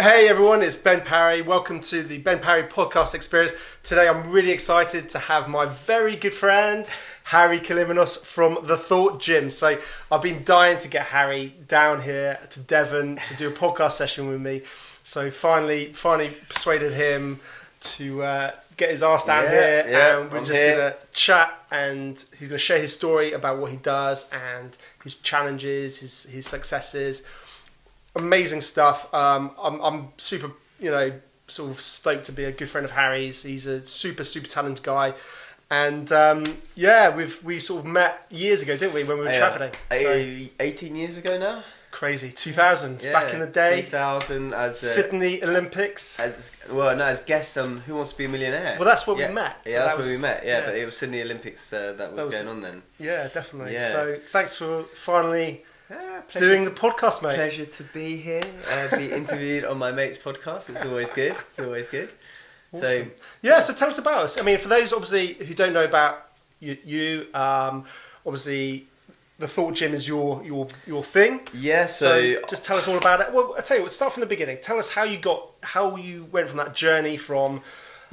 Hey everyone, it's Ben Parry. Welcome to the Ben Parry podcast experience. Today I'm really excited to have my very good friend, Harry Kalymnios from The Thought Gym. So I've been dying to get Harry down here to Devon to do a podcast session with me. So finally persuaded him to get his ass down here, and we're just going to chat, and he's going to share his story about what he does and his challenges, his successes. Amazing stuff. I'm super, sort of stoked to be a good friend of Harry's. He's a super talented guy, and we sort of met years ago, didn't we, when we were travelling? 18 years ago now. Crazy, 2000s, back in the day. 2000 as Sydney Olympics. As guests on Who Wants to Be a Millionaire. Well, that's where we met. Yeah, that's where we met. Yeah, but it was Sydney Olympics that was going on then. Yeah, definitely. Yeah. So thanks for finally doing the podcast, mate. Pleasure to be here. Be interviewed on my mate's podcast. It's always good. Awesome. So tell us about us. I mean, for those obviously who don't know about you, obviously the Thought Gym is your thing. Yeah. So just tell us all about it. Well, I tell you what. Start from the beginning. Tell us how you went from that journey from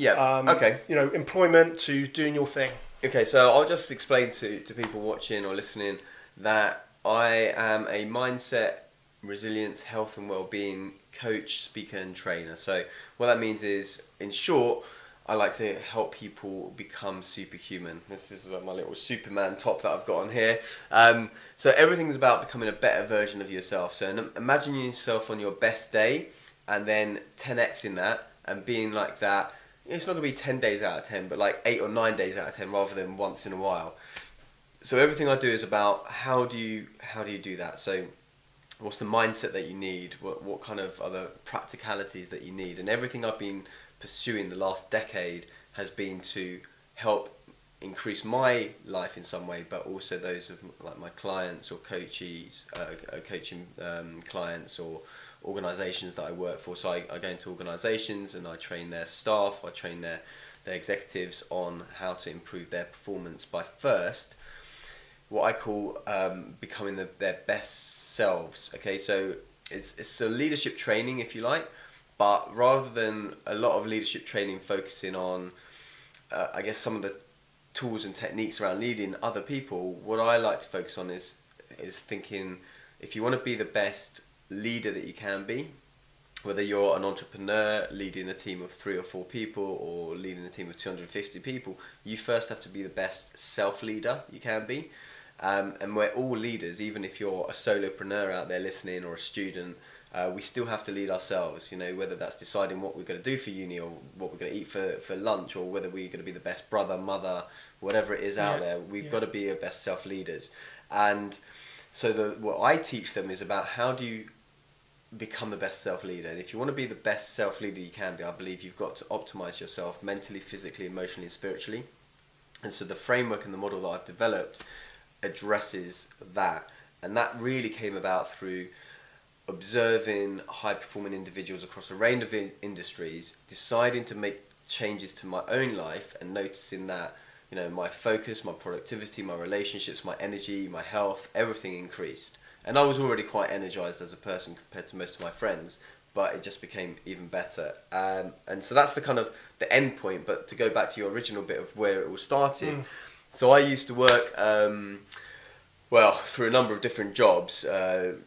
employment to doing your thing. Okay, so I'll just explain to people watching or listening that I am a mindset, resilience, health and well-being coach, speaker and trainer. So what that means is, in short, I like to help people become superhuman. This is my little Superman top that I've got on here. So everything's about becoming a better version of yourself. So imagine yourself on your best day and then 10x in that and being like that. It's not going to be 10 days out of 10, but like 8 or 9 days out of 10 rather than once in a while. So everything I do is about how do you do that. So what's the mindset that you need? What kind of other practicalities that you need? And everything I've been pursuing the last decade has been to help increase my life in some way, but also those of like my clients or coaching clients or organisations that I work for. So I go into organisations and I train their staff, I train their executives on how to improve their performance by first what I call becoming their best selves. Okay, so it's a leadership training, if you like, but rather than a lot of leadership training focusing on, I guess, some of the tools and techniques around leading other people, what I like to focus on is thinking, if you want to be the best leader that you can be, whether you're an entrepreneur leading a team of 3 or 4 people or leading a team of 250 people, you first have to be the best self-leader you can be. And we're all leaders, even if you're a solopreneur out there listening or a student, we still have to lead ourselves, whether that's deciding what we're going to do for uni or what we're going to eat for lunch, or whether we're going to be the best brother, mother, whatever it is out there, we've got to be our best self-leaders. And so what I teach them is about how do you become the best self-leader. And if you want to be the best self-leader you can be, I believe you've got to optimize yourself mentally, physically, emotionally and spiritually. And so the framework and the model that I've developed addresses that, and that really came about through observing high performing individuals across a range of industries, deciding to make changes to my own life and noticing that my focus, my productivity, my relationships, my energy, my health, everything increased. And I was already quite energized as a person compared to most of my friends, but it just became even better. And so that's the kind of the end point. But to go back to your original bit of where it all started, so I used to work, through a number of different jobs,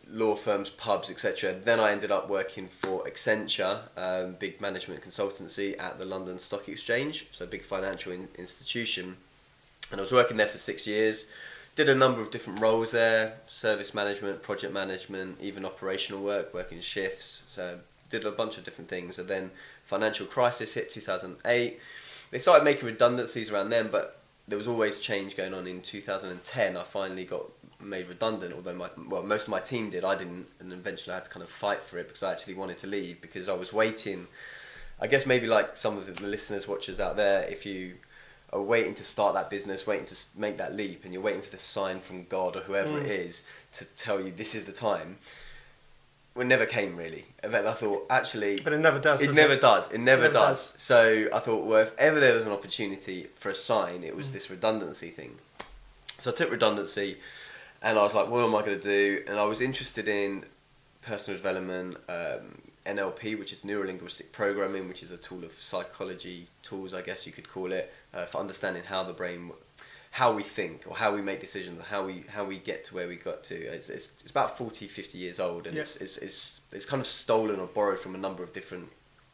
law firms, pubs, etc. Then I ended up working for Accenture, big management consultancy at the London Stock Exchange, so a big financial institution. And I was working there for 6 years, did a number of different roles there, service management, project management, even operational work, working shifts, so did a bunch of different things. And then financial crisis hit 2008. They started making redundancies around then, but there was always change going on. In 2010, I finally got made redundant, although most of my team did. I didn't, and eventually I had to kind of fight for it because I actually wanted to leave, because I was waiting. I guess maybe like some of the listeners, watchers out there, if you are waiting to start that business, waiting to make that leap, and you're waiting for this sign from God or whoever it is to tell you this is the time, well, it never came really. In fact, I thought actually, but it never does. It never does. So I thought, well, if ever there was an opportunity for a sign, it was this redundancy thing. So I took redundancy, and I was like, what am I going to do? And I was interested in personal development, NLP, which is neuro-linguistic programming, which is a tool of psychology tools, I guess you could call it, for understanding how the brain, how we think or how we make decisions, or how we get to where we got to. It's about 40, 50 years old, and it's kind of stolen or borrowed from a number of different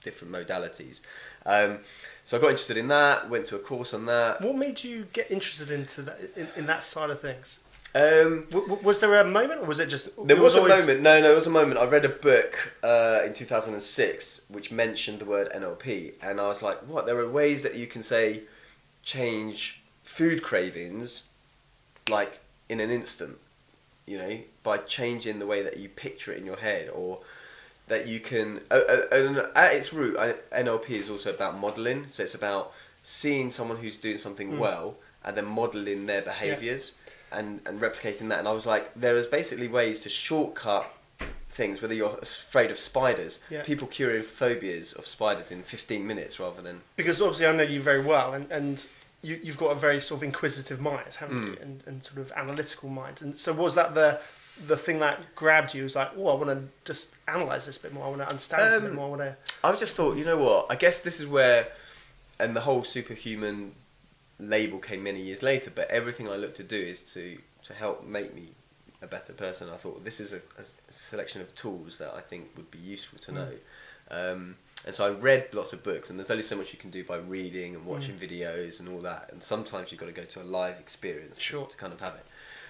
modalities. So I got interested in that, went to a course on that. What made you get interested into that in that side of things? Was there a moment, or was it just... There was a moment. No, there was a moment. I read a book in 2006 which mentioned the word NLP, and I was like, what? There are ways that you can say change food cravings like in an instant, you know, by changing the way that you picture it in your head, or that you can... and at its root, NLP is also about modelling. So it's about seeing someone who's doing something well and then modelling their behaviours. And replicating that. And I was like, there is basically ways to shortcut things, whether you're afraid of spiders. People curing phobias of spiders in 15 minutes rather than... Because obviously I know you very well, and you've got a very sort of inquisitive mind, haven't you? And sort of analytical mind. And so was that the thing that grabbed you? It was like, oh, I want to just analyse this a bit more, I want to understand this a bit more, I just thought, you know what, I guess this is where... And the whole superhuman label came many years later, but everything I look to do is to help make me a better person. I thought this is a selection of tools that I think would be useful to know. And so I read lots of books, and there's only so much you can do by reading and watching videos and all that, and sometimes you've got to go to a live experience to kind of have it.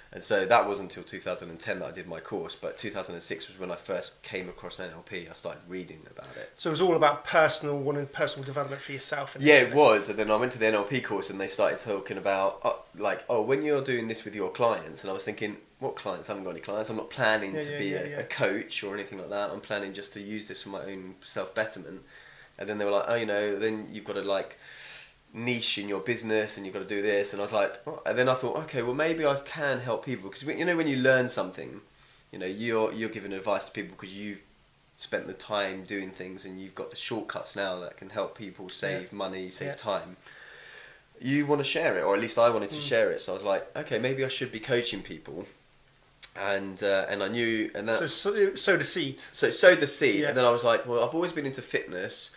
And so that wasn't until 2010 that I did my course, but 2006 was when I first came across NLP. I started reading about it. So it was all about personal development for yourself. Yeah, it was. And then I went to the NLP course, and they started talking about, when you're doing this with your clients, and I was thinking, what clients? I haven't got any clients. I'm not planning to be a coach or anything like that. I'm planning just to use this for my own self-betterment. And then they were like, then you've got to niche in your business, and you've got to do this. And I was like, oh. And then I thought, okay, well maybe I can help people, because when you learn something, you're giving advice to people because you've spent the time doing things, and you've got the shortcuts now that can help people save money, save time. You want to share it, or at least I wanted to share it. So I was like, okay, maybe I should be coaching people. And I knew, and that sowed the seed. So it sowed the seed, and then I was like, well, I've always been into fitness.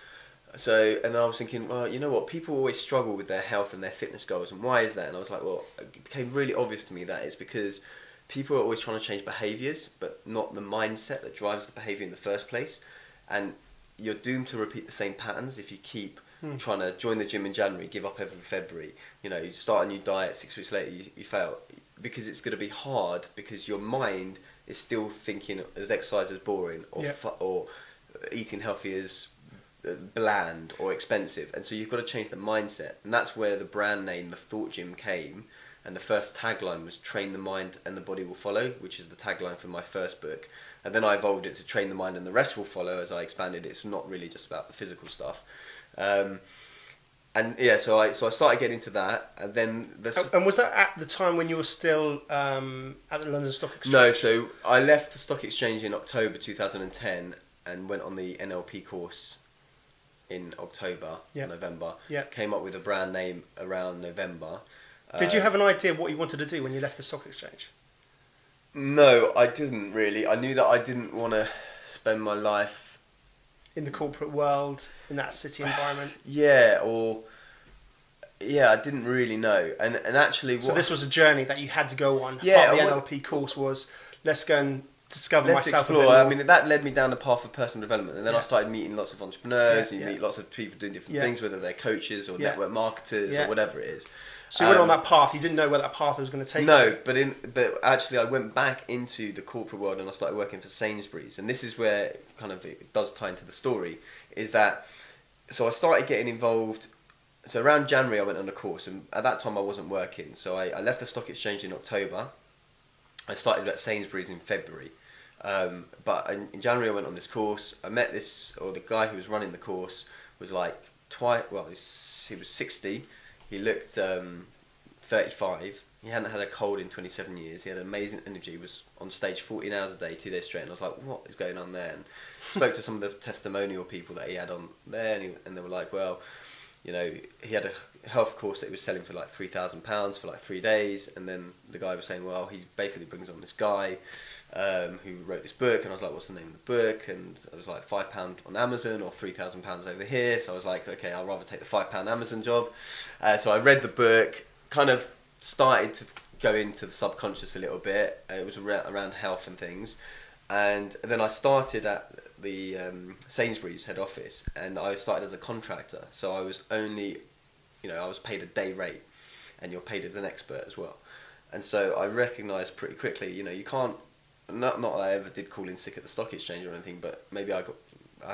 So, and I was thinking, well, you know what, people always struggle with their health and their fitness goals, and why is that? And I was like, well, it became really obvious to me that it's because people are always trying to change behaviours, but not the mindset that drives the behaviour in the first place. And you're doomed to repeat the same patterns if you keep trying to join the gym in January, give up every February. You start a new diet, 6 weeks later you fail, because it's going to be hard, because your mind is still thinking as exercise is boring, or eating healthy is bland or expensive. And so you've got to change the mindset, and that's where the brand name The Thought Gym came. And the first tagline was train the mind and the body will follow, which is the tagline for my first book. And then I evolved it to train the mind and the rest will follow as I expanded it. It's not really just about the physical stuff. So I started getting into that, and then and was that at the time when you were still at the London Stock Exchange? No, so I left the stock exchange in October 2010 and went on the NLP course in October, November. Came up with a brand name around November. Did you have an idea what you wanted to do when you left the stock exchange? No, I didn't really. I knew that I didn't want to spend my life in the corporate world, in that city environment. I didn't really know. And actually, so this was a journey that you had to go on. Part of the NLP course was, let's go and discover myself. Explore. I mean, that led me down the path of personal development, and then I started meeting lots of entrepreneurs. You meet lots of people doing different things, whether they're coaches or network marketers or whatever it is. So you went on that path. You didn't know where that path was going to take you. No, but actually I went back into the corporate world, and I started working for Sainsbury's. And this is where it does tie into the story, is that, so I started getting involved. So around January I went on a course, and at that time I wasn't working. So I left the stock exchange in October. I started at Sainsbury's in February. But in January I went on this course. I met the guy who was running the course was like he was 60. He looked 35. He hadn't had a cold in 27 years. He had amazing energy. He was on stage 14 hours a day, 2 days straight. And I was like, what is going on there? And spoke to some of the testimonial people that he had on there, and they were like, well, you know, he had a health course that he was selling for like £3,000 for like 3 days, and then the guy was saying, well, he basically brings on this guy who wrote this book, and I was like, what's the name of the book? And I was like, £5 on Amazon or £3,000 over here. So I was like, okay, I'll rather take the £5 Amazon job. So I read the book, kind of started to go into the subconscious a little bit. It was around health and things, and then I started at the Sainsbury's head office, and I started as a contractor. So I was only, I was paid a day rate, and you're paid as an expert as well. And so I recognised pretty quickly, you can't. Not that I ever did call in sick at the stock exchange or anything, but maybe I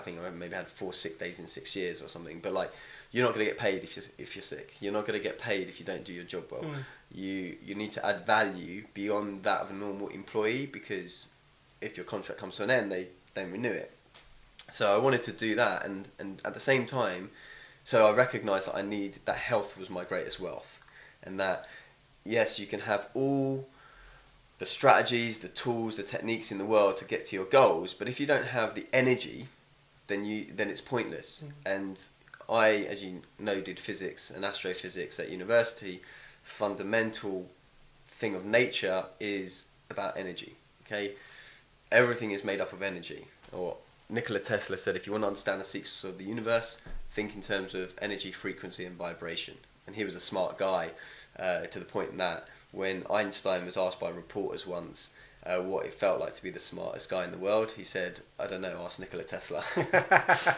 think I maybe had 4 sick days in 6 years or something. But like, you're not going to get paid if you're sick. You're not going to get paid if you don't do your job well. You need to add value beyond that of a normal employee, because if your contract comes to an end, they don't renew it. So I wanted to do that, and at the same time, so I recognised that health was my greatest wealth, and that yes, you can have all the strategies, the tools, the techniques in the world to get to your goals, but if you don't have the energy, then it's pointless. And I, as you know, did physics and astrophysics at university. Fundamental thing of nature is about energy. Okay, everything is made up of energy. Or Nikola Tesla said, if you want to understand the secrets of the universe, think in terms of energy, frequency, and vibration. And he was a smart guy, to the point that when Einstein was asked by reporters once what it felt like to be the smartest guy in the world, he said, I don't know, ask Nikola Tesla.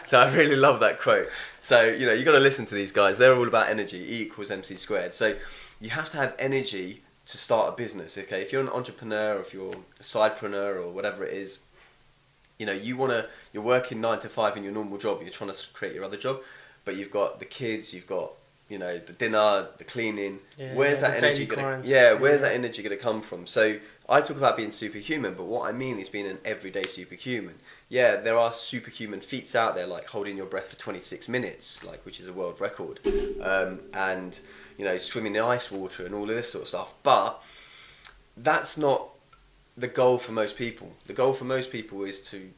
So I really love that quote. So, you got to listen to these guys. They're all about energy, E=mc². So you have to have energy to start a business, okay? If you're an entrepreneur, or if you're a sidepreneur or whatever it is, you're working 9 to 5 in your normal job, you're trying to create your other job, but you've got the kids, you've got the dinner, the cleaning. Where's that energy going to? Where's that energy going to come from? So I talk about being superhuman, but what I mean is being an everyday superhuman. Yeah, there are superhuman feats out there, like holding your breath for 26 minutes, which is a world record, and swimming in ice water and all of this sort of stuff. But that's not the goal for most people. The goal for most people is to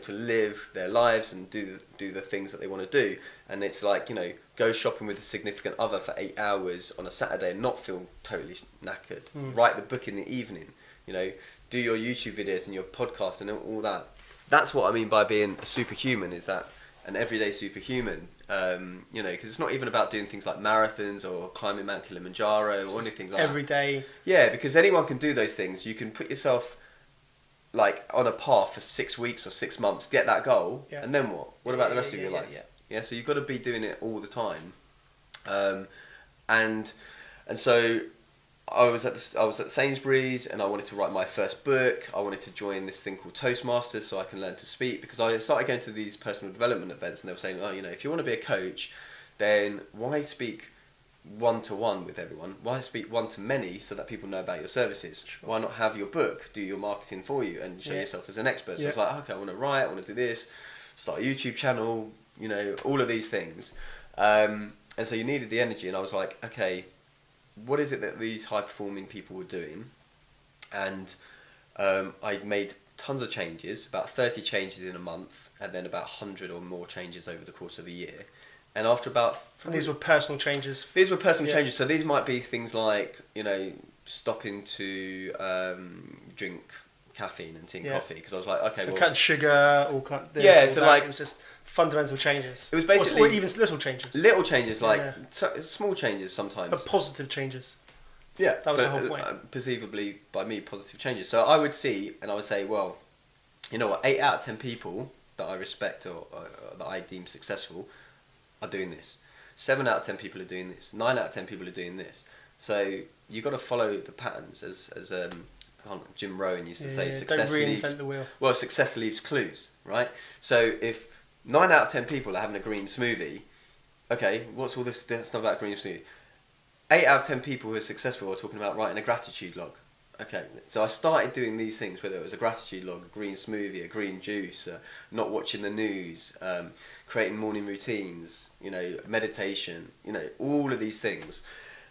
live their lives and do the things that they want to do. And it's like, go shopping with a significant other for 8 hours on a Saturday and not feel totally knackered. Write the book in the evening, do your YouTube videos and your podcast and all that. That's what I mean by being a superhuman, is that an everyday superhuman, because it's not even about doing things like marathons or climbing Mount Kilimanjaro or anything like that. Every day. Yeah, because anyone can do those things. You can put yourself on a path for 6 weeks or 6 months, get that goal, and then what? What about the rest of your life? Yeah, so you've got to be doing it all the time. And so I was at Sainsbury's, and I wanted to write my first book. I wanted to join this thing called Toastmasters so I can learn to speak, because I started going to these personal development events, and they were saying, if you want to be a coach, then why speak one-to-one with everyone? Why speak one-to-many so that people know about your services? Sure. Why not have your book do your marketing for you and show yourself as an expert? So it's like, okay, I want to write, I want to do this, start a YouTube channel, all of these things. And so you needed the energy, and I was like, okay, what is it that these high-performing people were doing? And I made tons of changes, about 30 changes in a month, and then about 100 or more changes over the course of a year. And after about... And these were personal changes? These were personal changes. So these might be things like, stopping to drink caffeine and tea and coffee. Because I was like, okay, so cut sugar, or cut this, yeah, so that. It was just fundamental changes. It was basically... Or even little changes. Little changes, small changes sometimes. But positive changes. Yeah. That was the whole point. Perceivably, by me, positive changes. So I would see, and I would say, well, you know what, 8 out of 10 people that I respect or that I deem successful are doing this. 7 out of 10 people are doing this. 9 out of 10 people are doing this. So you've got to follow the patterns, as Jim Rohn used to say. Don't reinvent the wheel. Well, success leaves clues, right? So if 9 out of 10 people are having a green smoothie, okay, what's all this stuff about green smoothie? 8 out of 10 people who are successful are talking about writing a gratitude log. Okay, so I started doing these things, whether it was a gratitude log, a green smoothie, a green juice, not watching the news, creating morning routines, meditation, all of these things.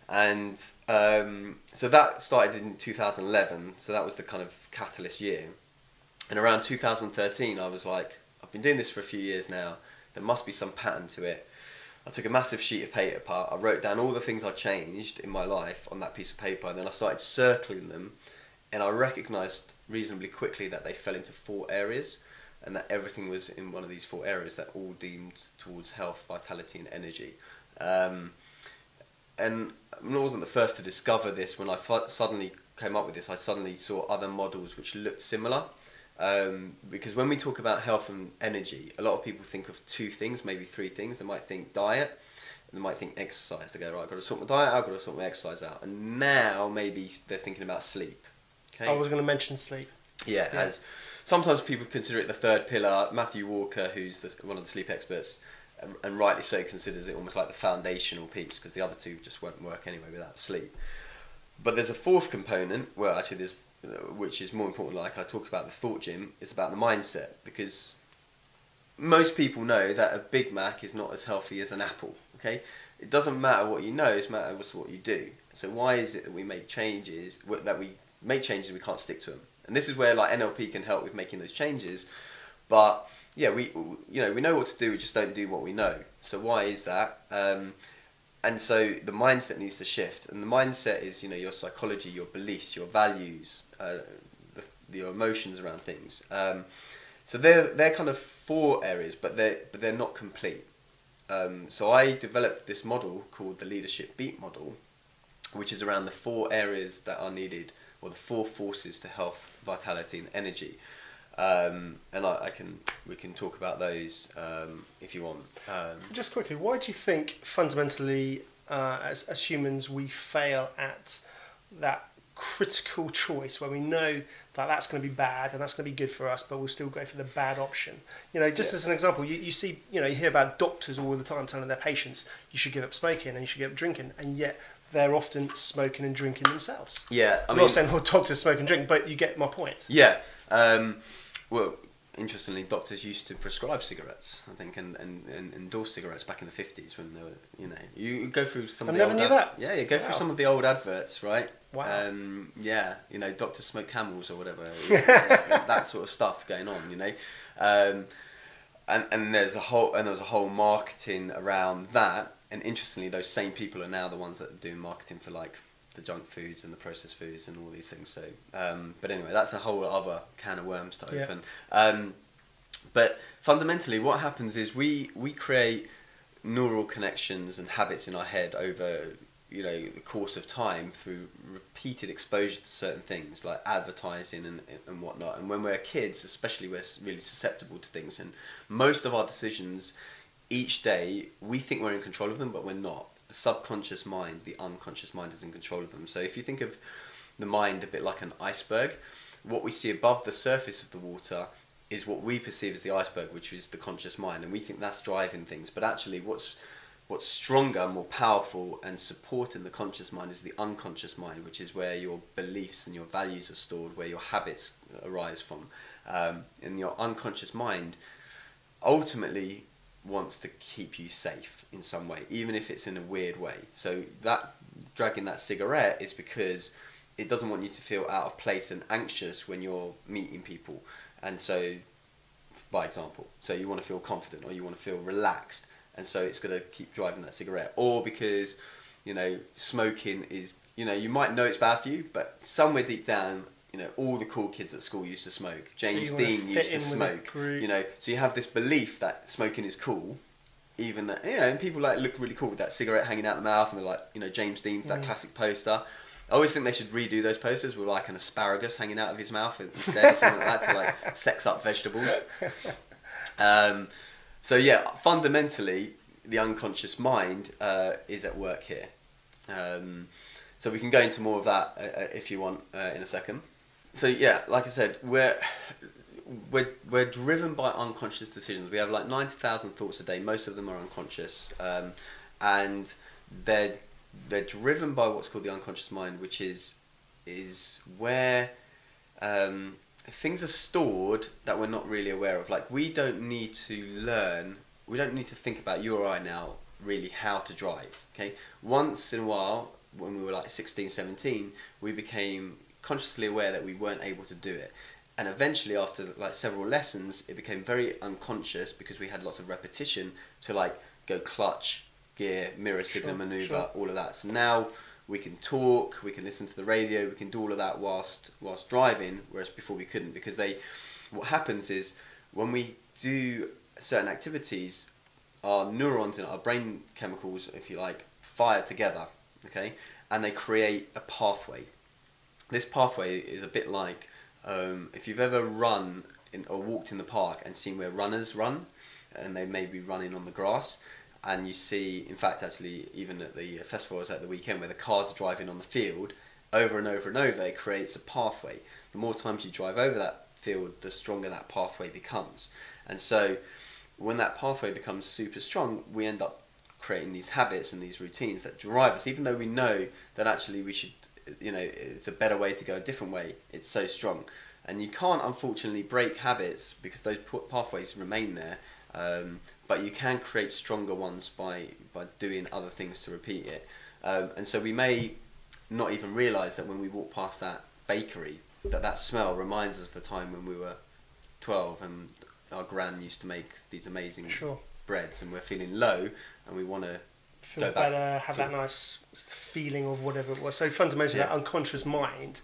And so that started in 2011, so that was the kind of catalyst year. And around 2013, I was like, I've been doing this for a few years now, there must be some pattern to it. I took a massive sheet of paper apart. I wrote down all the things I changed in my life on that piece of paper, and then I started circling them, and I recognised reasonably quickly that they fell into 4 areas, and that everything was in one of these 4 areas that all deemed towards health, vitality, and energy. And I wasn't the first to discover this. When I suddenly came up with this, I suddenly saw other models which looked similar. Because when we talk about health and energy, a lot of people think of 2 things, maybe 3 things. They might think diet, and they might think exercise. They go, right, I've got to sort my diet out, I've got to sort my exercise out. And now maybe they're thinking about sleep. Okay? I was going to mention sleep. Yeah, as sometimes people consider it the 3rd pillar. Matthew Walker, who's one of the sleep experts, and rightly so, considers it almost like the foundational piece, because the other 2 just won't work anyway without sleep. But there's a 4th component, well actually there's, which is more important, like I talked about the thought gym, it's about the mindset, because most people know that a Big Mac is not as healthy as an apple, okay? It doesn't matter what you know, it matters what you do. So why is it that we make changes, we can't stick to them? And this is where like NLP can help with making those changes, but yeah, we know what to do, we just don't do what we know. So why is that? And so the mindset needs to shift, and the mindset is, your psychology, your beliefs, your values, your emotions around things. So they're kind of 4 areas, but they're not complete. So I developed this model called the Leadership Beat model, which is around the 4 areas that are needed, or the 4 forces to health, vitality, and energy. And we can talk about those if you want. Just quickly, why do you think fundamentally, as humans, we fail at that critical choice where we know that that's going to be bad and that's going to be good for us, but we'll still go for the bad option? As an example, you see, you hear about doctors all the time telling their patients you should give up smoking and you should give up drinking, and yet they're often smoking and drinking themselves. Yeah, I'm not saying all doctors smoke and drink, but you get my point. Yeah. Well, interestingly, doctors used to prescribe cigarettes, I think, and endorse cigarettes back in the 50s when they were, you go through some of the old... I never knew that. Yeah, you go through some of the old adverts, right? Wow. Yeah, doctors smoke Camels or whatever, that sort of stuff going on, and there was a whole marketing around that, and interestingly, those same people are now the ones that are doing marketing for like the junk foods and the processed foods and all these things. So, but anyway, that's a whole other can of worms to open. But fundamentally, what happens is we create neural connections and habits in our head over the course of time through repeated exposure to certain things like advertising and whatnot. And when we're kids, especially, we're really susceptible to things. And most of our decisions each day, we think we're in control of them, but we're not. The subconscious mind, the unconscious mind is in control of them. So if you think of the mind a bit like an iceberg, what we see above the surface of the water is what we perceive as the iceberg, which is the conscious mind, and we think that's driving things. But actually what's stronger, more powerful, and supporting the conscious mind is the unconscious mind, which is where your beliefs and your values are stored, where your habits arise from. And your unconscious mind ultimately wants to keep you safe in some way, even if it's in a weird way. So that dragging that cigarette is because it doesn't want you to feel out of place and anxious when you're meeting people. And so, by example, so you want to feel confident or you want to feel relaxed, and so it's going to keep driving that cigarette. Or because smoking is, you might know it's bad for you, but somewhere deep down, all the cool kids at school used to smoke. James Dean used to smoke. So you have this belief that smoking is cool, even that and people look really cool with that cigarette hanging out the mouth, and they're like, James Dean, that classic poster. I always think they should redo those posters with like an asparagus hanging out of his mouth instead, or something like that, to like sex up vegetables. So yeah, fundamentally, the unconscious mind is at work here. So we can go into more of that if you want in a second. So yeah, like I said, we're driven by unconscious decisions. We have like 90,000 thoughts a day. Most of them are unconscious, and they're driven by what's called the unconscious mind, which is where things are stored that we're not really aware of. Like we don't need to think about, you or I now, really how to drive. Okay, once in a while, when we were like 16, 17, we became consciously aware that we weren't able to do it, and eventually after like several lessons it became very unconscious because we had lots of repetition to like go clutch, gear, mirror, signal, maneuver, sure. all of that. So now we can talk, we can listen to the radio, we can do all of that whilst driving, whereas before we couldn't, because what happens is when we do certain activities, our neurons and our brain chemicals, if you like, fire together, okay, and they create a pathway. This pathway is a bit like if you've ever run or walked in the park and seen where runners run, and they may be running on the grass, and you see, in fact, actually, even at the festival I was at the weekend, where the cars are driving on the field, over and over and over, it creates a pathway. The more times you drive over that field, the stronger that pathway becomes. And so, when that pathway becomes super strong, we end up creating these habits and these routines that drive us, even though we know that actually we should, it's a better way to go, a different way. It's so strong. And you can't, unfortunately, break habits because those pathways remain there. But you can create stronger ones by doing other things to repeat it. And so we may not even realise that when we walk past that bakery, that smell reminds us of a time when we were 12 and our gran used to make these amazing breads, and we're feeling low and we want to feel better, have that nice feeling of whatever it was. So fundamentally, that unconscious mind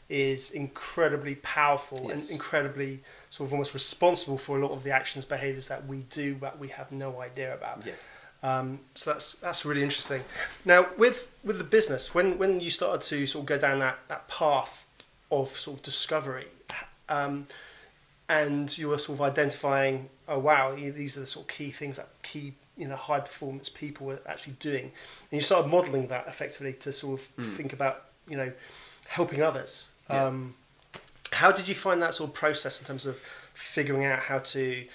is incredibly powerful and incredibly sort of almost responsible for a lot of the actions, behaviours that we do that we have no idea about. So that's really interesting. Now, with the business, when you started to sort of go down that path of sort of discovery, and you were sort of identifying, oh wow, these are the sort of key things that high performance people were actually doing, and you started modelling that effectively to sort of think about helping others. How did you find that sort of process in terms of figuring out how to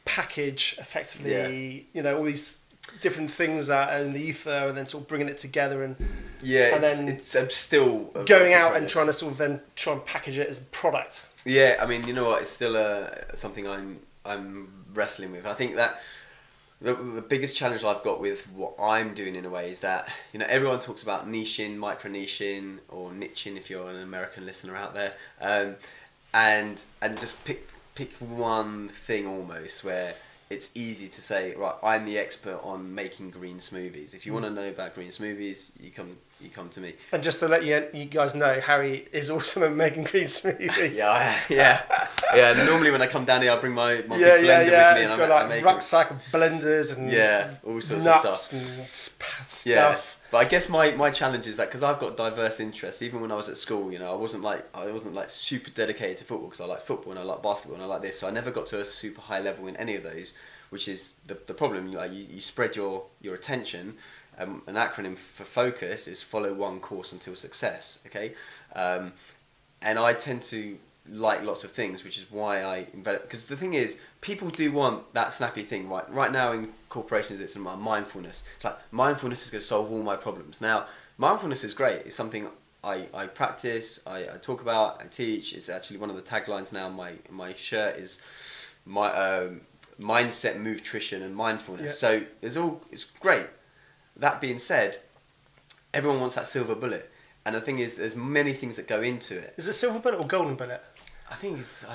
package effectively, all these different things that are in the ether, and then sort of bringing it together and then it's still going out and trying to sort of then try and package it as a product. Yeah, I mean, you know what? It's still something I'm wrestling with. I think that the biggest challenge I've got with what I'm doing in a way is that everyone talks about niching, micro niching, or niching if you're an American listener out there, and just pick one thing almost where it's easy to say, right, I'm the expert on making green smoothies. If you want to know about green smoothies, you come to me. And just to let you guys know, Harry is awesome at making green smoothies. yeah. Normally when I come down here, I bring my big blender with me. It's got like rucksack of blenders and all sorts nuts of stuff. Yeah. But I guess my challenge is that because I've got diverse interests, even when I was at school, I wasn't like super dedicated to football, because I like football and I like basketball and I like this. So I never got to a super high level in any of those, which is the problem. You spread your attention. An acronym for focus is follow one course until success. Okay, and I tend to like lots of things, which is why I invest. Because the thing is, people do want that snappy thing. Right now in corporations, it's about mindfulness. It's like mindfulness is going to solve all my problems. Now, mindfulness is great. It's something I practice, I talk about, I teach. It's actually one of the taglines now. My shirt is mindset, nutrition, and mindfulness. So it's great. That being said, everyone wants that silver bullet, and the thing is, there's many things that go into it. Is it silver bullet or golden bullet? I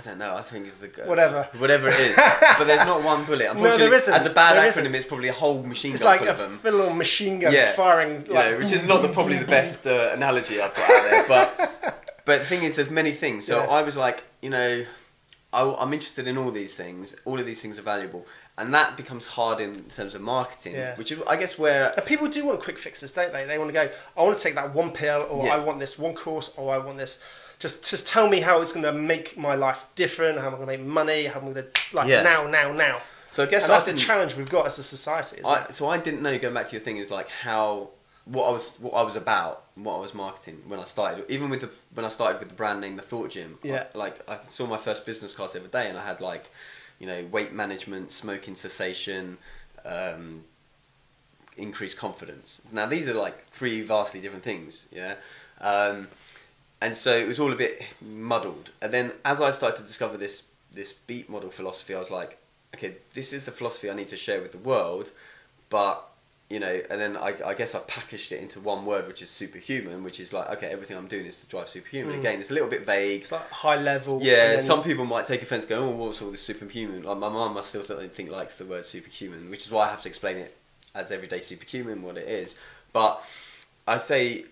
don't know. I think it's the whatever it is. But there's not one bullet. Unfortunately, no, there isn't. As a bad acronym, it's probably a whole machine gun full of them. It's like a little machine gun firing. Which is not probably the best analogy I've got out there. But the thing is, there's many things. So I was like, I'm interested in all these things. All of these things are valuable. And that becomes hard in terms of marketing, which is, I guess, where... People do want quick fixes, don't they? They want to go, I want to take that one pill, or I want this one course, or I want this... Just tell me how it's going to make my life different, how I'm going to make money, how I'm going to... now. So I guess that's the challenge we've got as a society, isn't it? So I didn't know, going back to your thing, is like what I was about, what I was marketing when I started. Even when I started with the brand name, The Thought Gym. I saw my first business cards the other day, and I had like... weight management, smoking cessation, increased confidence. Now these are like three vastly different things, and so it was all a bit muddled. And then as I started to discover this beat model philosophy, I was like, okay, this is the philosophy I need to share with the world, but and then I guess I packaged it into one word, which is superhuman, which is like, okay, everything I'm doing is to drive superhuman. Again, it's a little bit vague. It's like high level. Yeah, some people might take offence, going, oh, what's all this superhuman? Like, my mum, I still don't think likes the word superhuman, which is why I have to explain it as everyday superhuman what it is. But I'd say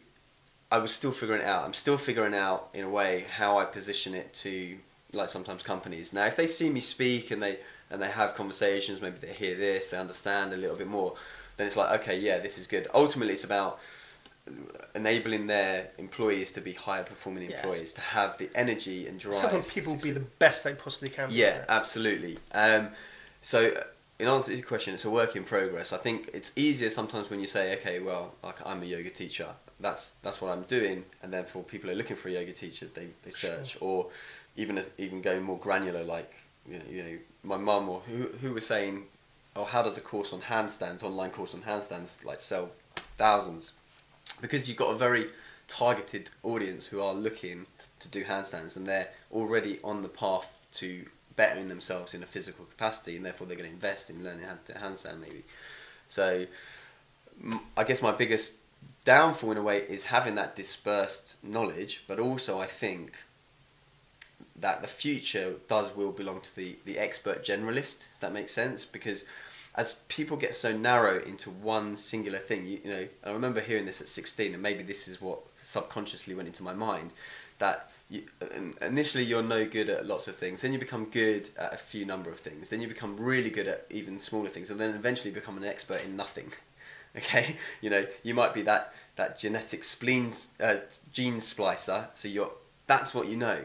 I was still figuring it out. I'm still figuring out, in a way, how I position it to, like, sometimes companies. Now, if they see me speak and they have conversations, maybe they hear this, they understand a little bit more, then it's like, okay, yeah, this is good. Ultimately, it's about enabling their employees to be higher performing employees, to have the energy and drive. Sometimes people be the best they possibly can be. Yeah, absolutely. So in answer to your question, it's a work in progress. I think it's easier sometimes when you say, okay, well, like, I'm a yoga teacher. That's what I'm doing, and then for people who are looking for a yoga teacher, they search, sure. Or even going more granular, like you know my mum or who was saying, oh, how does a course on handstands, online course on handstands, like sell thousands? Because you've got a very targeted audience who are looking to do handstands, and they're already on the path to bettering themselves in a physical capacity, and therefore they're going to invest in learning how to do handstand maybe. So I guess my biggest downfall in a way is having that dispersed knowledge, but also I think that the future will belong to the expert generalist, if that makes sense, because as people get so narrow into one singular thing, you know, I remember hearing this at 16, and maybe this is what subconsciously went into my mind, that initially you're no good at lots of things, then you become good at a few number of things, then you become really good at even smaller things, and then eventually become an expert in nothing. Okay, you know, you might be that genetic gene splicer, so that's what you know.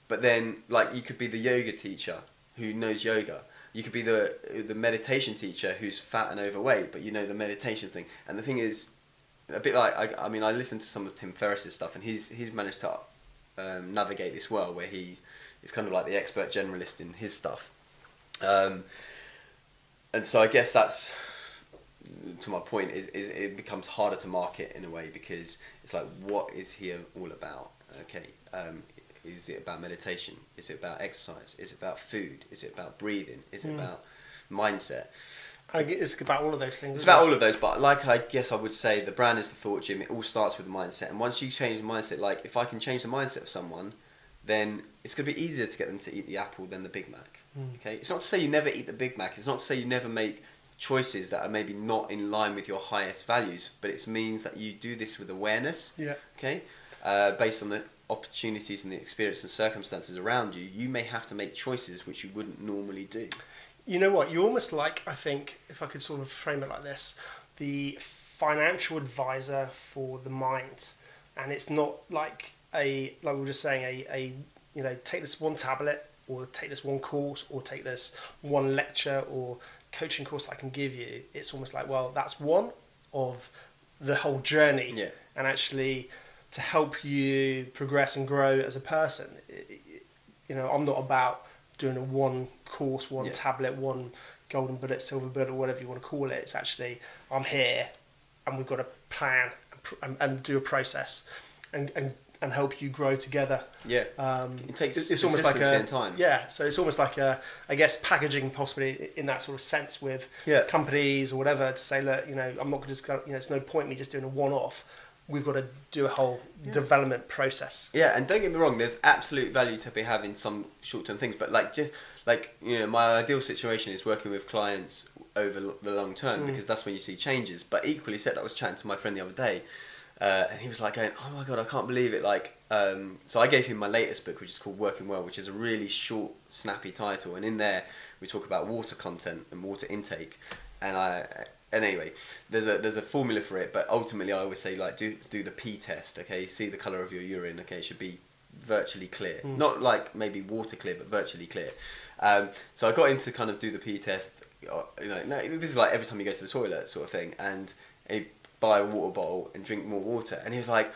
But then, like, you could be the yoga teacher who knows yoga. You could be the meditation teacher who's fat and overweight, but you know the meditation thing. And the thing is, a bit like, I mean, I listened to some of Tim Ferriss's stuff, and he's managed to navigate this well, where he is kind of like the expert generalist in his stuff. And so I guess that's, to my point, is it becomes harder to market in a way, because it's like, what is he all about? Okay, is it about meditation? Is it about exercise? Is it about food? Is it about breathing? Is it about mindset? It's about all of those things. It's about all of those, but like, I guess I would say the brand is the Thought Gym. It all starts with the mindset, and once you change the mindset, like, if I can change the mindset of someone, then it's going to be easier to get them to eat the apple than the Big Mac. Okay, it's not to say you never eat the Big Mac. It's not to say you never make choices that are maybe not in line with your highest values, but it means that you do this with awareness. Yeah. Okay, based on the opportunities and the experience and circumstances around you, you may have to make choices which you wouldn't normally do. You know what? You're almost like, I think, if I could sort of frame it like this, the financial advisor for the mind. And it's not like like we were just saying, you know, take this one tablet, or take this one course, or take this one lecture or coaching course that I can give you. It's almost like, well, that's one of the whole journey. Yeah. And actually, to help you progress and grow as a person, you know, I'm not about doing a one course, one tablet, one golden bullet, silver bullet, or whatever you want to call it. It's actually, I'm here, and we've got a plan and do a process, and help you grow together. Yeah. It takes it's almost like a time. Yeah. So it's almost like a, I guess, packaging possibly in that sort of sense with companies or whatever, to say, look, you know, I'm not going to just go, you know, it's no point me just doing a one-off. We've got to do a whole development process. Yeah, and don't get me wrong, there's absolute value to be having some short-term things, but like, just like, you know, my ideal situation is working with clients over the long term, because that's when you see changes. But equally said, I was chatting to my friend the other day, and he was like going, oh my god, I can't believe it. Like, so I gave him my latest book, which is called Working Well, which is a really short, snappy title, and in there we talk about water content and water intake, and anyway, there's a formula for it, but ultimately I always say, like, do the P test. Okay, see the colour of your urine. Okay, it should be virtually clear, not like maybe water clear, but virtually clear. So I got him to kind of do the P test. You know, this is like every time you go to the toilet sort of thing, and he buy a water bottle and drink more water. And he was like,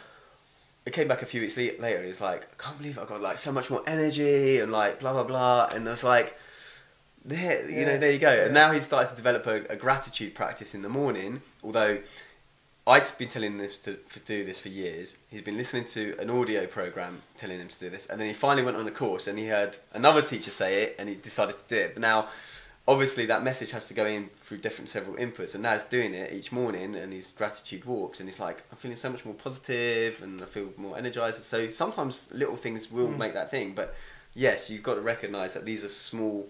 it came back a few weeks later. He was like, I can't believe I got like so much more energy and like blah blah blah. And I was like, there, you know, there you go. And now he's started to develop a gratitude practice in the morning. Although I'd been telling him to do this for years. He's been listening to an audio program telling him to do this, and then he finally went on a course and he heard another teacher say it, and he decided to do it. But now, obviously, that message has to go in through several inputs, and now he's doing it each morning, and his gratitude walks, and he's like, I'm feeling so much more positive, and I feel more energized. So sometimes little things will make that thing, but yes, you've got to recognize that these are small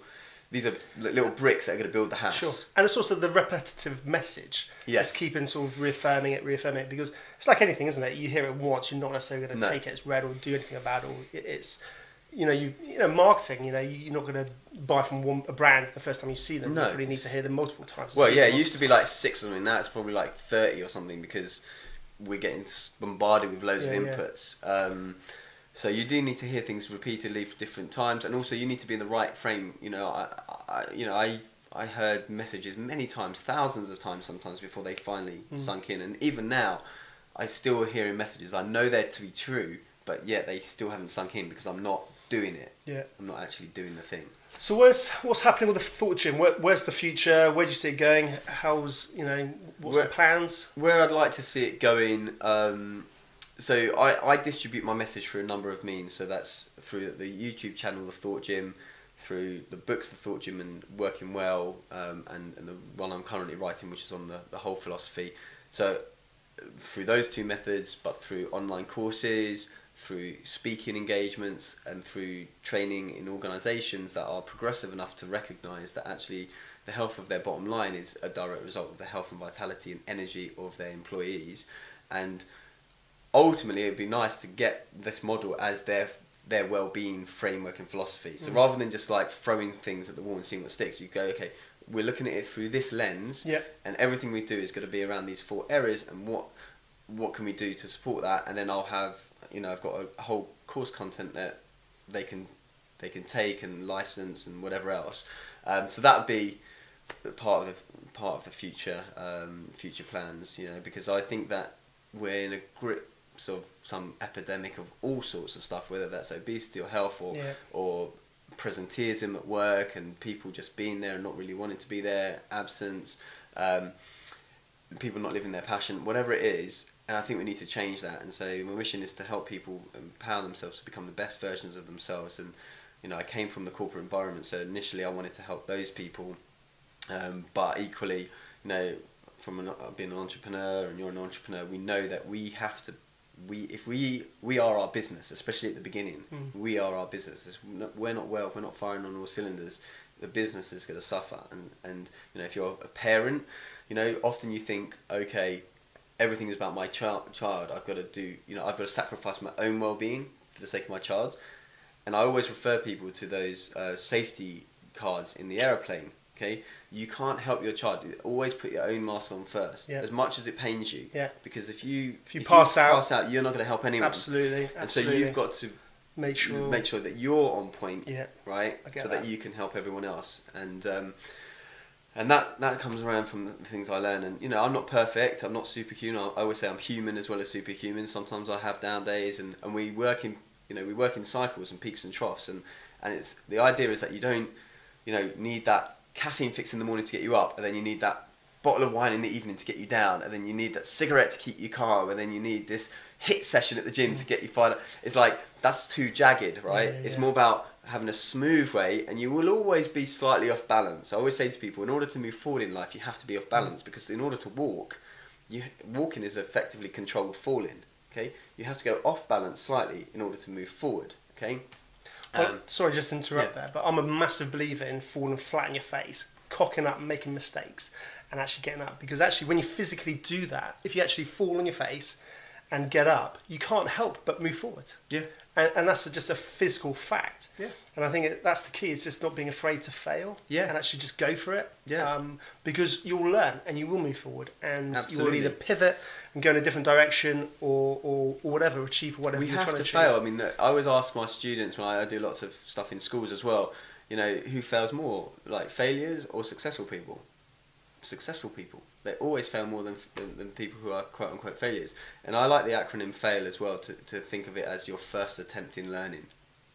these are little bricks that are going to build the house. Sure. And it's also the repetitive message. Yes. Just keeping sort of reaffirming it, because it's like anything, isn't it? You hear it once, you're not necessarily going to take it as read or do anything about it. Or it's, marketing, you're not going to buy from a brand the first time you see them. No. You probably need to hear them multiple times. Well, yeah, it used to be like 6 or something. Now it's probably like 30 or something because we're getting bombarded with loads of inputs. So you do need to hear things repeatedly for different times, and also you need to be in the right frame. I heard messages many times, thousands of times sometimes before they finally sunk in, and even now, I still hearing messages. I know they're to be true, but yet they still haven't sunk in because I'm not doing it. Yeah, I'm not actually doing the thing. So what's happening with the Thought Gym? Where's the future? Where do you see it going? What's the plans? Where I'd like to see it going. So I distribute my message through a number of means. So that's through the YouTube channel, The Thought Gym, through the books, The Thought Gym and Working Well, and the one I'm currently writing, which is on the whole philosophy. So through those two methods, but through online courses, through speaking engagements, and through training in organisations that are progressive enough to recognise that actually the health of their bottom line is a direct result of the health and vitality and energy of their employees. And ultimately, it'd be nice to get this model as their well-being framework and philosophy. So rather than just like throwing things at the wall and seeing what sticks, you go, okay, we're looking at it through this lens, and everything we do is going to be around these 4 areas, and what can we do to support that? And then I'll have, I've got a whole course content that they can take and license and whatever else. So that would be part of the future plans, because I think that we're in a grip of some epidemic of all sorts of stuff, whether that's obesity or health or presenteeism at work and people just being there and not really wanting to be there, absence, people not living their passion, whatever it is. And I think we need to change that. And so my mission is to help people empower themselves to become the best versions of themselves. And I came from the corporate environment, so initially I wanted to help those people, but equally, from being an entrepreneur, and you're an entrepreneur, we know that we have to. If we are our business, especially at the beginning, we are our business. We're not well. If we're not firing on all cylinders, the business is going to suffer. And if you're a parent, often you think, okay, everything is about my child. I've got to do. I've got to sacrifice my own well-being for the sake of my child. And I always refer people to those safety cards in the aeroplane. Okay, you can't help your child. Always put your own mask on first, as much as it pains you. Yeah. Because if you pass out, you're not going to help anyone. Absolutely. And so you've got to make sure that you're on point, right? So that you can help everyone else. And that comes around from the things I learn. And I'm not perfect. I'm not superhuman. I always say I'm human as well as superhuman. Sometimes I have down days, and we work in cycles and peaks and troughs. And it's the idea is that you don't need that caffeine fix in the morning to get you up, and then you need that bottle of wine in the evening to get you down, and then you need that cigarette to keep you calm, and then you need this HIIT session at the gym to get you fired up. It's like, that's too jagged, right? It's more about having a smooth way, and you will always be slightly off balance. I always say to people, in order to move forward in life, you have to be off balance, because in order to walking is effectively controlled falling, okay? You have to go off balance slightly in order to move forward, okay? Well, sorry, just to interrupt there, but I'm a massive believer in falling flat in your face, cocking up, making mistakes, and actually getting up. Because actually, when you physically do that, if you actually fall on your face and get up, you can't help but move forward. Yeah. And that's just a physical fact. Yeah. And I think that's the key. It's just not being afraid to fail. Yeah. And actually just go for it. Yeah. Because you'll learn and you will move forward, and you will either pivot and go in a different direction or whatever, achieve whatever you're trying to achieve. Fail. I mean, I always ask my students when I do lots of stuff in schools as well. Who fails more, like failures or successful people? Successful people. They always fail more than people who are quote unquote failures. And I like the acronym FAIL as well, to think of it as your first attempt in learning.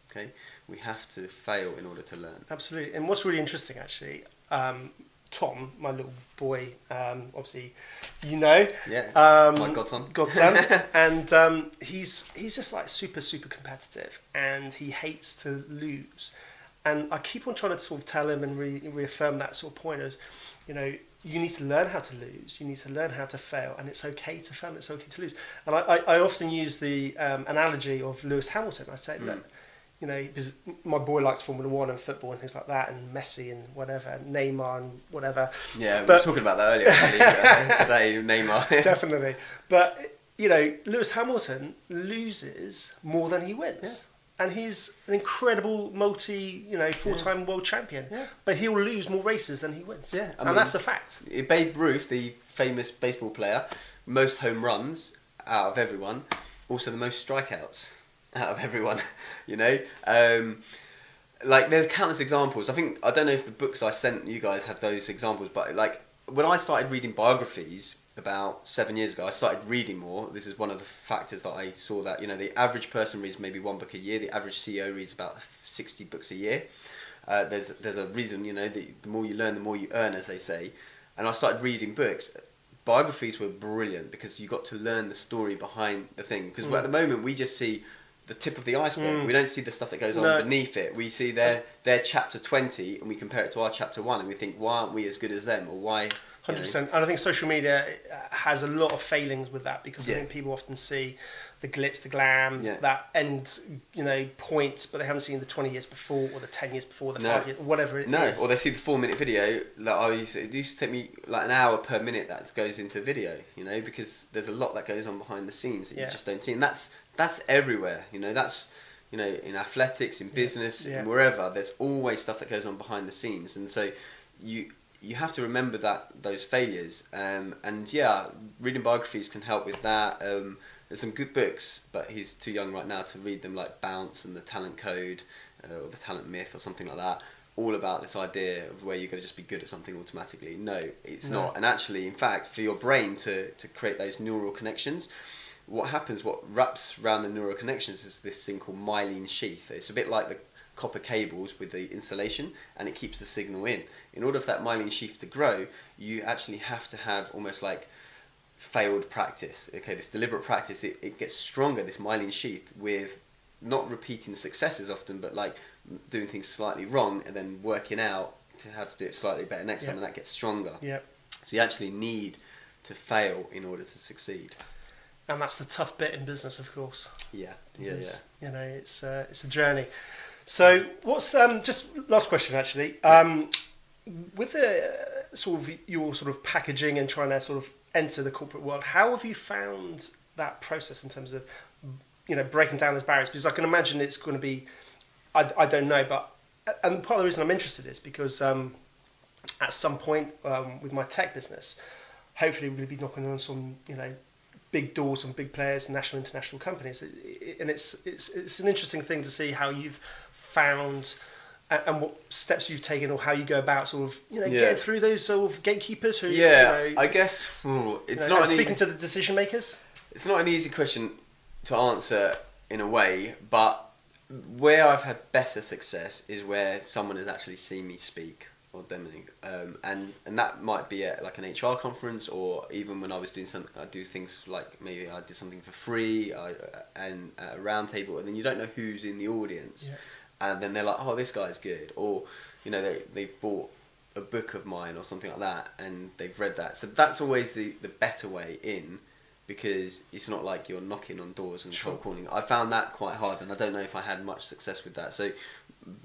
Okay, we have to fail in order to learn. Absolutely. And what's really interesting, actually, Tom, my little boy, obviously, my godson, and he's just like super competitive, and he hates to lose. And I keep on trying to sort of tell him and reaffirm that sort of point as, you need to learn how to lose, you need to learn how to fail, and it's okay to fail, and it's okay to lose. And I often use the analogy of Lewis Hamilton. I say, look, you know, because my boy likes Formula One and football and things like that, and Messi and whatever, Neymar and whatever. Yeah, we but, were talking about that earlier actually, today, Neymar. Definitely. But, you know, Lewis Hamilton loses more than he wins. Yeah. And he's an incredible four-time world champion. Yeah. But he'll lose more races than he wins. Yeah, and that's a fact. Babe Ruth, the famous baseball player, most home runs out of everyone, also the most strikeouts out of everyone, you know. Like, there's countless examples. I don't know if the books I sent you guys have those examples, but like when I started reading biographies about 7 years ago, I started reading more. This is one of the factors that I saw, that, you know, the average person reads maybe one book a year. The average CEO reads about 60 books a year. There's a reason, you know, the more you learn, the more you earn, as they say. And I started reading books. Biographies were brilliant because you got to learn the story behind the thing. Because at the moment we just see the tip of the iceberg. We don't see the stuff that goes on beneath it. We see their chapter 20 and we compare it to our chapter 1 and we think, why aren't we as good as them, or why? 100%. And I think social media has a lot of failings with that, because I think people often see the glitz, the glam, that end, you know, points, but they haven't seen the 20 years before, or the 10 years before, the 5 years, whatever it is. Or they see the 4-minute video. Like it used to take me like an hour per minute that goes into a video, you know, because there's a lot that goes on behind the scenes that you just don't see. And that's everywhere, you know, that's, you know, in athletics, in business, and wherever, there's always stuff that goes on behind the scenes. And so you have to remember those failures, and reading biographies can help with that. There's some good books, but he's too young right now to read them, like Bounce and The Talent Code, or The Talent Myth, or something like that, all about this idea of where you're going to just be good at something automatically. No, it's not. And actually, in fact, for your brain to create those neural connections, what wraps around the neural connections is this thing called myelin sheath. It's a bit like the copper cables with the insulation, and it keeps the signal in. In order for that myelin sheath to grow, you actually have to have almost like failed practice. Okay, this deliberate practice, it gets stronger, this myelin sheath, with not repeating successes often, but like doing things slightly wrong and then working out to how to do it slightly better next time, and that gets stronger. So you actually need to fail in order to succeed. And that's the tough bit in business, of course. You know, it's a journey. So what's just last question actually, with the sort of your sort of packaging and trying to sort of enter the corporate world, how have you found that process in terms of, you know, breaking down those barriers? Because I can imagine it's going to be, I don't know, but, and part of the reason I'm interested is because at some point with my tech business, hopefully we're going to be knocking on some, you know, big doors and big players, national, international companies, and it's an interesting thing to see how you've found and what steps you've taken, or how you go about sort of, you know, getting through those sort of gatekeepers who, you know, I guess it's not speaking to the decision makers. It's not an easy question to answer in a way, but where I've had better success is where someone has actually seen me speak or demoing, and that might be at like an HR conference, or even when I was doing I do things like maybe I did something for free, and at a round table, and then you don't know who's in the audience. And then they're like, oh, this guy's good. Or, you know, they bought a book of mine or something like that, and they've read that. So that's always the better way in, because it's not like you're knocking on doors and cold calling. I found that quite hard, and I don't know if I had much success with that. So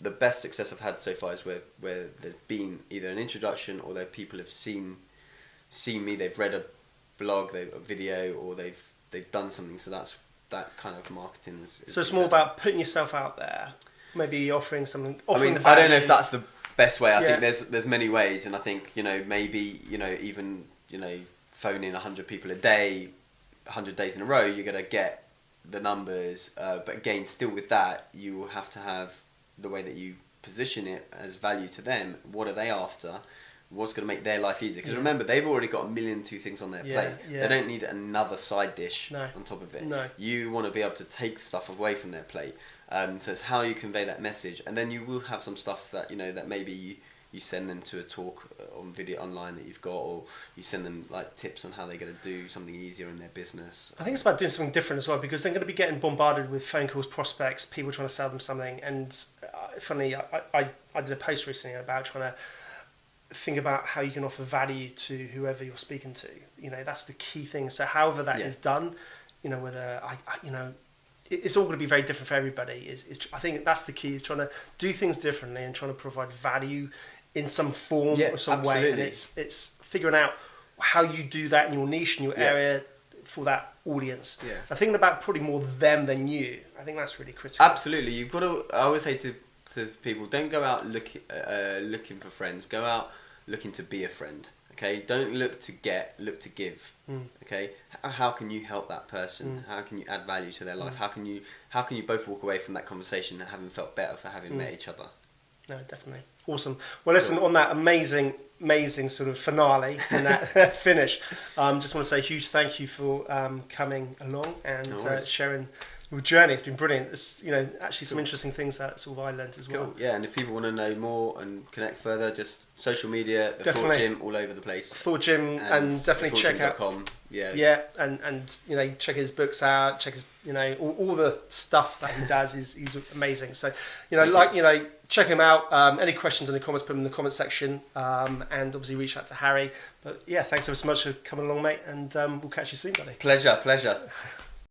the best success I've had so far is where there's been either an introduction, or that people have seen me, they've read a blog, a video, or they've done something. So that's that kind of marketing. So it's more about putting yourself out there. Maybe offering something. I mean, I don't know if that's the best way. I think there's many ways, and I think, you know, maybe, you know, even, you know, phoning 100 people a day, 100 days in a row, you're gonna get the numbers. But again, still with that, you will have to have the way that you position it as value to them. What are they after? What's going to make their life easier? Because remember, they've already got a million things on their plate. They don't need another side dish on top of it. You want to be able to take stuff away from their plate. So it's how you convey that message, and then you will have some stuff that, you know, that maybe you send them to a talk on video online that you've got, or you send them like tips on how they're going to do something easier in their business. I think it's about doing something different as well, because they're going to be getting bombarded with phone calls, prospects, people trying to sell them something. And funnily, I did a post recently about trying to think about how you can offer value to whoever you're speaking to. You know, that's the key thing. So however that is done, you know, whether you know, it's all going to be very different for everybody. I think that's the key, is trying to do things differently and trying to provide value in some form or some way. And it's figuring out how you do that in your niche, in your area, for that audience. Yeah. I'm thinking about probably more them than you. I think that's really critical. Absolutely. You've got to, I always say to people, don't go out looking for friends. Go out looking to be a friend. Okay, don't look to get, look to give. Okay, how can you help that person? How can you add value to their life? How can you both walk away from that conversation having felt better for having met each other? No, definitely. Awesome. Well, listen, on that amazing sort of finale and that finish, just want to say a huge thank you for coming along and sharing your journey. It's been brilliant. It's, actually some interesting things that sort of I learned as well. Yeah, and if people want to know more and connect further, just social media, the Thought Gym, all over the place. Thought Gym, and definitely check out. Yeah, and check his books out. Check his, all the stuff that he does he's amazing. So, check him out. Any questions in the comments, put them in the comment section, and obviously reach out to Harry. But yeah, thanks ever so much for coming along, mate, and we'll catch you soon, buddy. Pleasure.